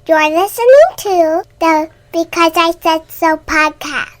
You're listening to the Because I Said So podcast.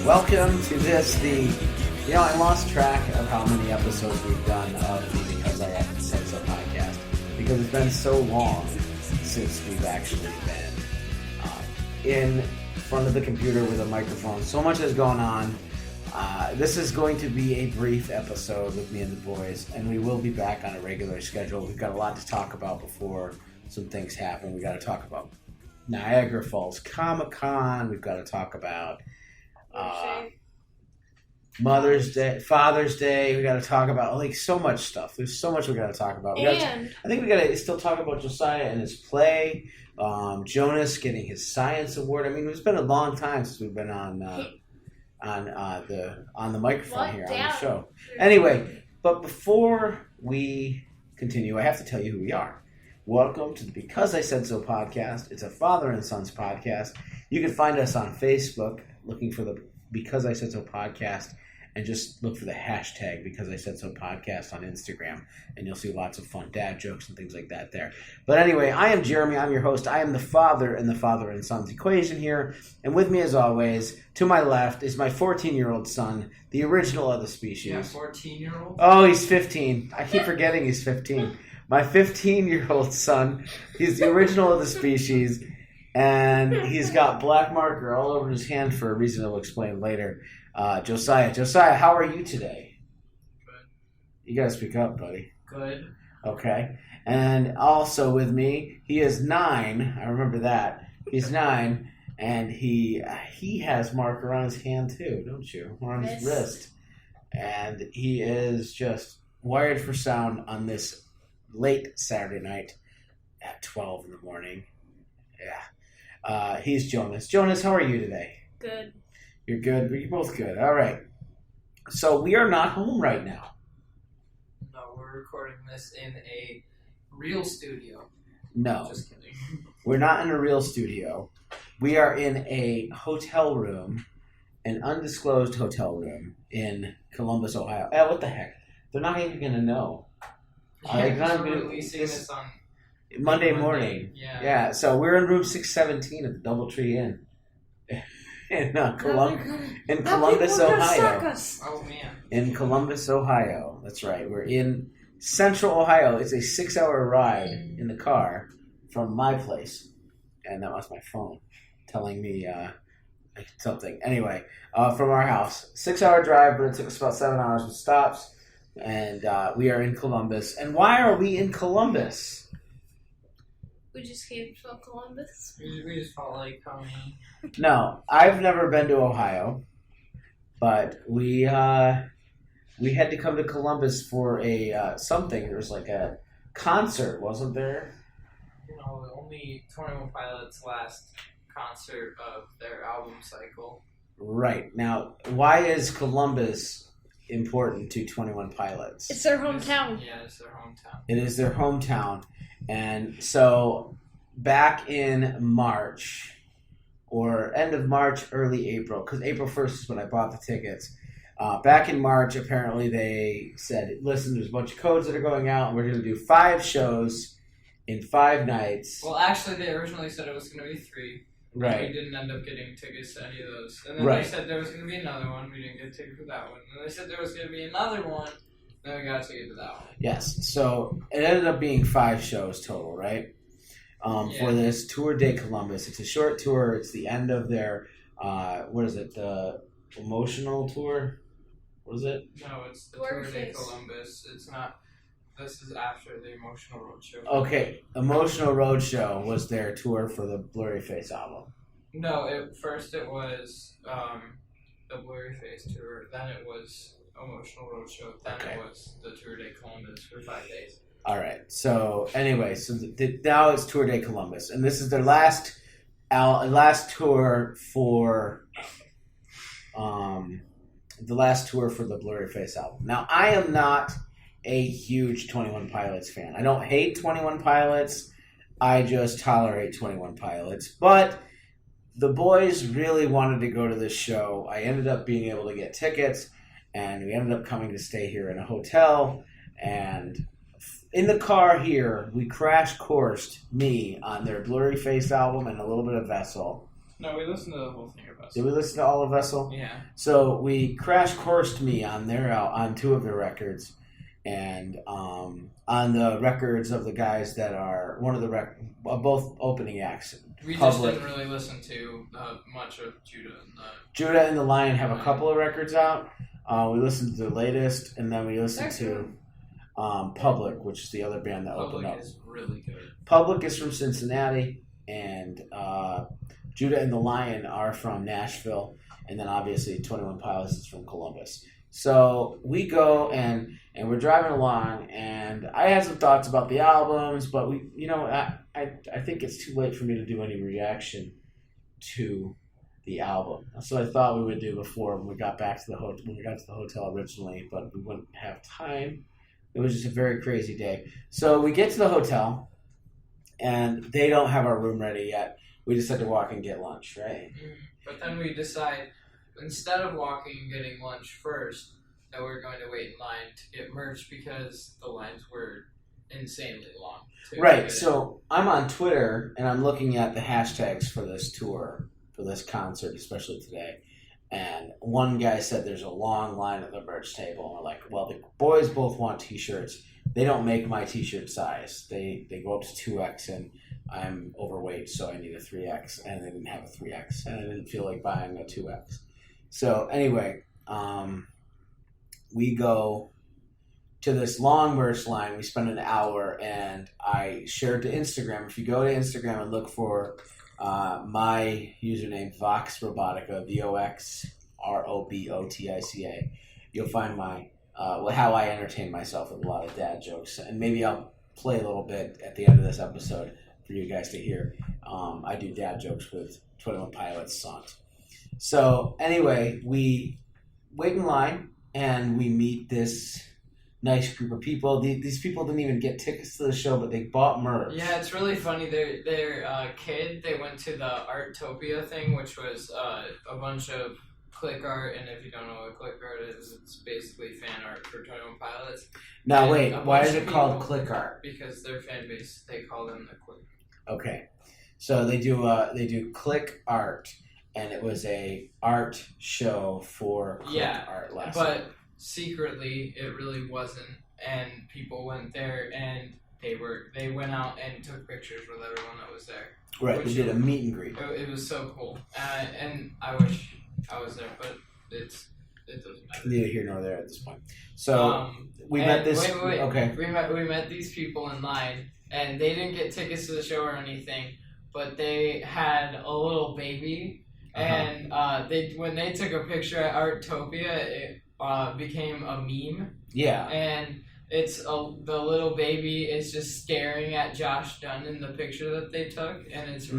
Welcome to this, I lost track of how many episodes we've done of the Because I Said So podcast, because it's been so long since we've actually been in front of the computer with a microphone. So much has gone on. This is going to be a brief episode with me and the boys, and we will be back on a regular schedule. We've got a lot to talk about before some things happen. We've got to talk about Niagara Falls Comic-Con. We've got to talk about Mother's Day, Father's Day. We got to talk about so much stuff. There's so much we got to talk about. I think we got to still talk about Josiah and his play. Jonas getting his science award. I mean, it's been a long time since we've been on the microphone here on the show. Anyway, but before we continue, I have to tell you who we are. Welcome to the Because I Said So podcast. It's a father and sons podcast. You can find us on Facebook, looking for the Because I Said So podcast, and just look for the hashtag Because I Said So podcast on Instagram, and you'll see lots of fun dad jokes and things like that there. But anyway, I am Jeremy. I'm your host. I am the father in the father and sons equation here, and with me as always, to my left, is my 14-year-old son, the original of the species. Yeah, 14-year-old? Oh, he's 15. I keep forgetting he's 15. My 15-year-old son, he's the original of the species, and he's got black marker all over his hand for a reason I'll explain later. Josiah, how are you today? Good. You gotta speak up, buddy. Good. Okay. And also with me, he is 9. I remember that. He's 9, and he has marker on his hand too, don't you? Or on his wrist. And he is just wired for sound on this late Saturday night at 12 in the morning. Yeah. He's Jonas. Jonas, how are you today? Good. You're good? You're both good. All right. So we are not home right now. No, we're recording this in a real studio. No. Just kidding. We're not in a real studio. We are in a hotel room, an undisclosed hotel room in Columbus, Ohio. What the heck? They're not even going to know. We're releasing this on Monday morning. Yeah. So we're in room 617 at the Doubletree Inn in Columbus, Ohio. Oh man. In Columbus, Ohio. That's right. We're in Central Ohio. It's a 6-hour ride in the car from my place, and that was my phone telling me something. Anyway, from our house, 6-hour drive, but it took us about 7 hours with stops. And we are in Columbus. And why are we in Columbus? We just came from Columbus. We just felt like coming. No, I've never been to Ohio, but we had to come to Columbus for a something. There was like a concert, wasn't there? No, only 21 Pilots' last concert of their album cycle. Right. Now, why is Columbus important to 21 Pilots? It's their hometown. Yeah, it's their hometown. It is their hometown. And so back in March, or end of March, early April, because April 1st is when I bought the tickets. Back in March, apparently they said, listen, there's a bunch of codes that are going out, and we're going to do 5 shows in 5 nights. Well, actually, they originally said it was going to be 3. Right. We didn't end up getting tickets to any of those. And then Right. They said there was going to be another one. We didn't get a ticket for that one. And they said there was going to be another one. Then we got a ticket to that one. Yes. So it ended up being 5 shows total, right? For this TourDeColumbus. It's a short tour. It's the end of their, the emotional tour? What is it? No, it's the TourDeColumbus. It's not. This is after the Emotional Roadshow. Okay, Emotional Roadshow was their tour for the Blurry Face album. No, first it was the Blurry Face tour. Then it was Emotional Roadshow. Then it was the TourDeColumbus for 5 days. All right. So anyway, now it's TourDeColumbus, and this is their last tour for the last tour for the Blurry Face album. Now, I am not a huge 21 Pilots fan. I don't hate 21 Pilots. I just tolerate 21 Pilots. But the boys really wanted to go to this show. I ended up being able to get tickets, and we ended up coming to stay here in a hotel. And in the car here, we crash-coursed me on their Blurry Face album and a little bit of Vessel. No, we listened to the whole thing of Vessel. Did we listen to all of Vessel? Yeah. So we crash-coursed me on two of their records, and on the records of the guys that are both opening acts. We just didn't really listen to much of Judah and the... Judah and the Lion have a couple of records out. We listened to the latest, and then we listened to Public, which is the other band that opened up. Public is really good. Public is from Cincinnati, and Judah and the Lion are from Nashville, and then obviously 21 Pilots is from Columbus. So we go and we're driving along, and I had some thoughts about the albums, but I think it's too late for me to do any reaction to the album. That's what I thought we would do before when we got to the hotel originally, but we wouldn't have time. It was just a very crazy day. So we get to the hotel, and they don't have our room ready yet. We just had to walk and get lunch, right? But then we decide, instead of walking and getting lunch first, that we're going to wait in line to get merch because the lines were insanely long. Right, so I'm on Twitter, and I'm looking at the hashtags for this tour, for this concert, especially today. And one guy said there's a long line at the merch table. And we're like, well, the boys both want T-shirts. They don't make my T-shirt size. They go up to 2X, and I'm overweight, so I need a 3X. And they didn't have a 3X, and I didn't feel like buying a 2X. So anyway, we go to this long merch line. We spend an hour, and I shared to Instagram. If you go to Instagram and look for my username, Vox Robotica, VoxRobotica, you'll find my how I entertain myself with a lot of dad jokes, and maybe I'll play a little bit at the end of this episode for you guys to hear. I do dad jokes with 21 Pilots songs. So anyway, we wait in line, and we meet this nice group of people. These people didn't even get tickets to the show, but they bought merch. Yeah, it's really funny. Their kid, they went to the Artopia thing, which was a bunch of click art, and if you don't know what click art is, it's basically fan art for 21 Pilots. Now and wait, why is it called click art? Because their fan base, they call them the click. Okay, so they do click art, and it was a art show for click art last but night. Secretly it really wasn't, and people went there, and they went out and took pictures with everyone that was there. Right, they did a meet and greet. It was so cool, and I wish I was there, but it doesn't matter. Neither here nor there at this point. So we met this. Wait. Okay. We met these people in line, and they didn't get tickets to the show or anything, but they had a little baby, and when they took a picture at Artopia, it became a meme. Yeah. And it's the little baby is just staring at Josh Dunn in the picture that they took, and it's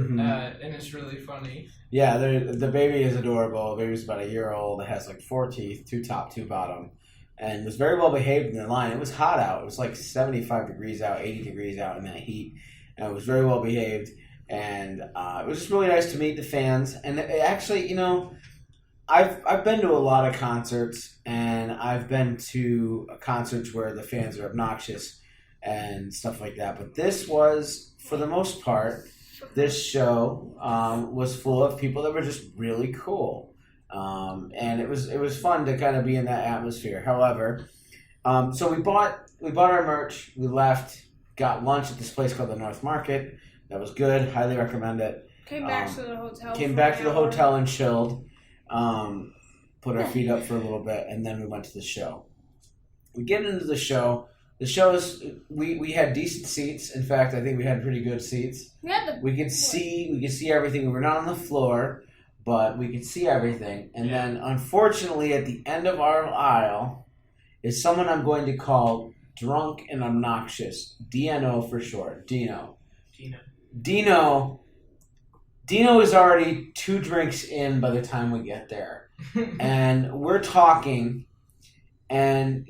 really funny. Yeah, the baby is adorable. The baby's about a year old. It has like 4 teeth, 2 top, 2 bottom, and was very well behaved in the line. It was hot out. It was like 75 degrees out, 80 degrees out in that heat, and it was very well behaved. And it was just really nice to meet the fans. And it actually, I've been to a lot of concerts, and I've been to concerts where the fans are obnoxious and stuff like that. But this was, for the most part, this show was full of people that were just really cool, and it was fun to kind of be in that atmosphere. However, so we bought our merch, we left, got lunch at this place called the North Market. That was good. Highly recommend it. Came back to the hotel. Came back to the hotel and chilled. Put our feet up for a little bit, and then we went to the show. We get into the show. The show is we had decent seats. In fact, I think we had pretty good seats. We could see everything. We were not on the floor, but we could see everything. And then, unfortunately, at the end of our aisle, is someone I'm going to call drunk and obnoxious. DNO for short. Dino. Dino is already 2 drinks in by the time we get there. And we're talking and,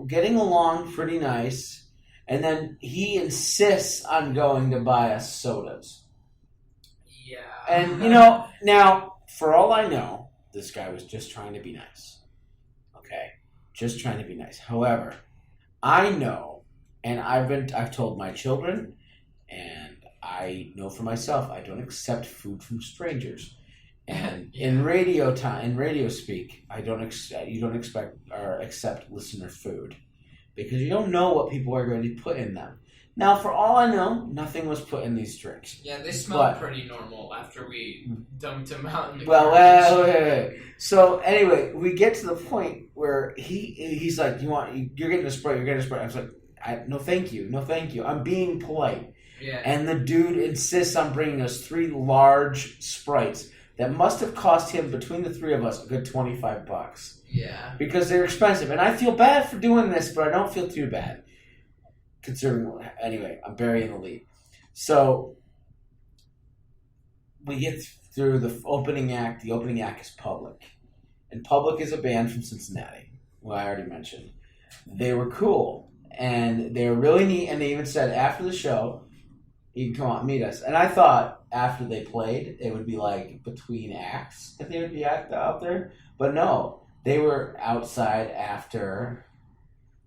getting along pretty nice. And then he insists on going to buy us sodas. Yeah. And, now, for all I know, this guy was just trying to be nice. Okay? Just trying to be nice. However, I know, and I've told my children, and I know for myself, I don't accept food from strangers. And in radio speak, you don't expect or accept listener food because you don't know what people are going to put in them. Now, for all I know, nothing was put in these drinks. Yeah, they smelled pretty normal after we dumped them out in the garbage. Wait. So anyway, we get to the point where he's like, you're getting a Sprite, I was like, no thank you. I'm being polite. Yeah. And the dude insists on bringing us 3 large Sprites that must have cost him, between the 3 of us, a good $25. Yeah. Because they're expensive. And I feel bad for doing this, but I don't feel too bad. Anyway, I'm burying the lead. So, we get through the opening act. The opening act is Public. And Public is a band from Cincinnati, who I already mentioned. They were cool. And they were really neat. And they even said, after the show, you can come out and meet us. And I thought after they played, it would be like between acts that they would be out there. But no, they were outside after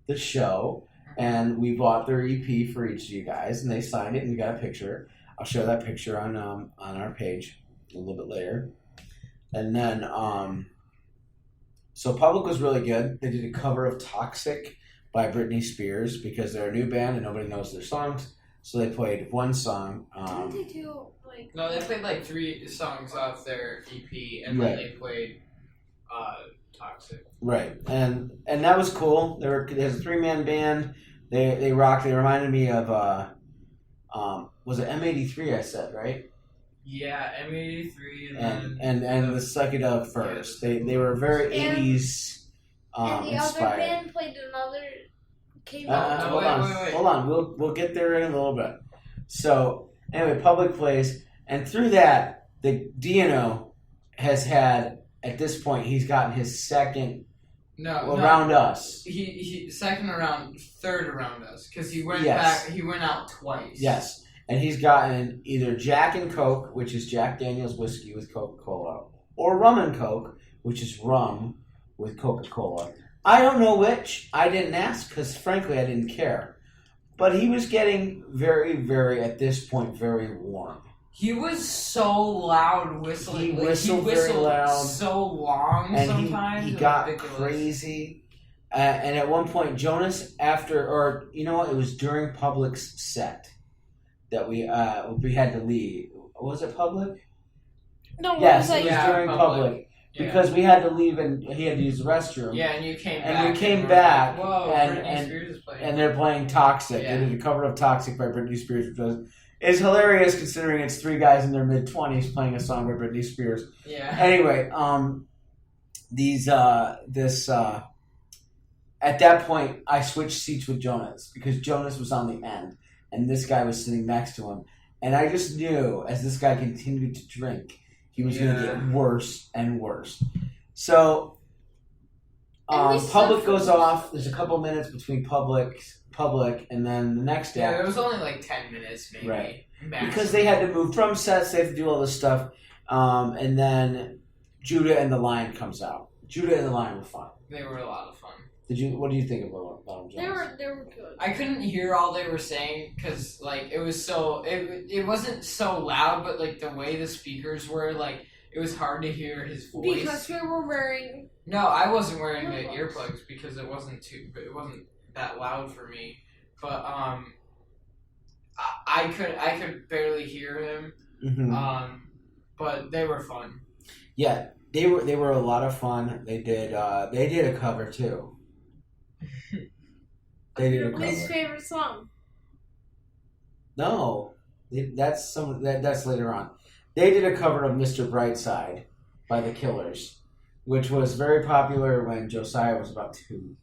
the show. And we bought their EP for each of you guys. And they signed it and we got a picture. I'll show that picture on our page a little bit later. And then, so Public was really good. They did a cover of Toxic by Britney Spears because they're a new band and nobody knows their songs. So they played one song. Didn't they do No, they played like 3 songs off their EP, and then they played Toxic. Right, and that was cool. There's a 3-man band. They rocked. They reminded me of was it M83? I said right. Yeah, M83, and the Psychedelic Furs. Yeah. They were very 80s and the inspired. other band played another. Hold on. We'll get there in a little bit. So anyway, Public plays, and through that, the Dino has had at this point he's gotten his second. Around us. He second around, third around us because he went back. He went out twice. Yes, and he's gotten either Jack and Coke, which is Jack Daniel's whiskey with Coca-Cola, or Rum and Coke, which is rum with Coca-Cola. I don't know which. I didn't ask because, frankly, I didn't care. But he was getting very, very, at this point, very warm. He was so loud whistling. He whistled very loud. So long and sometimes. He got crazy. And at one point, Jonas, it was during Public's set that we had to leave. Was it Public? No, yes, it was during Public. Yeah. Because we had to leave and he had to use the restroom. Yeah, and you came back. And we came back. Like, whoa, Britney Spears is playing. And they're playing Toxic. Yeah. They did a cover of Toxic by Britney Spears, which is hilarious considering it's 3 guys in their mid-20s playing a song by Britney Spears. Yeah. Anyway, at that point, I switched seats with Jonas because Jonas was on the end and this guy was sitting next to him. And I just knew as this guy continued to drink, he was going to get worse and worse. So, Public goes off. There's a couple minutes between Public, and then the next act. Yeah, it was only like 10 minutes, maybe. Right. Maximum. Because they had to move drum sets, they had to do all this stuff. And then Judah and the Lion comes out. Judah and the Lion were fun. They were a lot of fun. What do you think about them? They were good. I couldn't hear all they were saying because it was so it wasn't so loud, but like the way the speakers were, like it was hard to hear his voice. Because we were wearing. No, I wasn't wearing the earplugs because it wasn't that loud for me. But I could barely hear him. Mm-hmm. But they were fun. Yeah, they were a lot of fun. They did a cover too. They did a cover. His favorite song. No, that's later on. They did a cover of Mr. Brightside by the Killers, which was very popular when Josiah was about 2.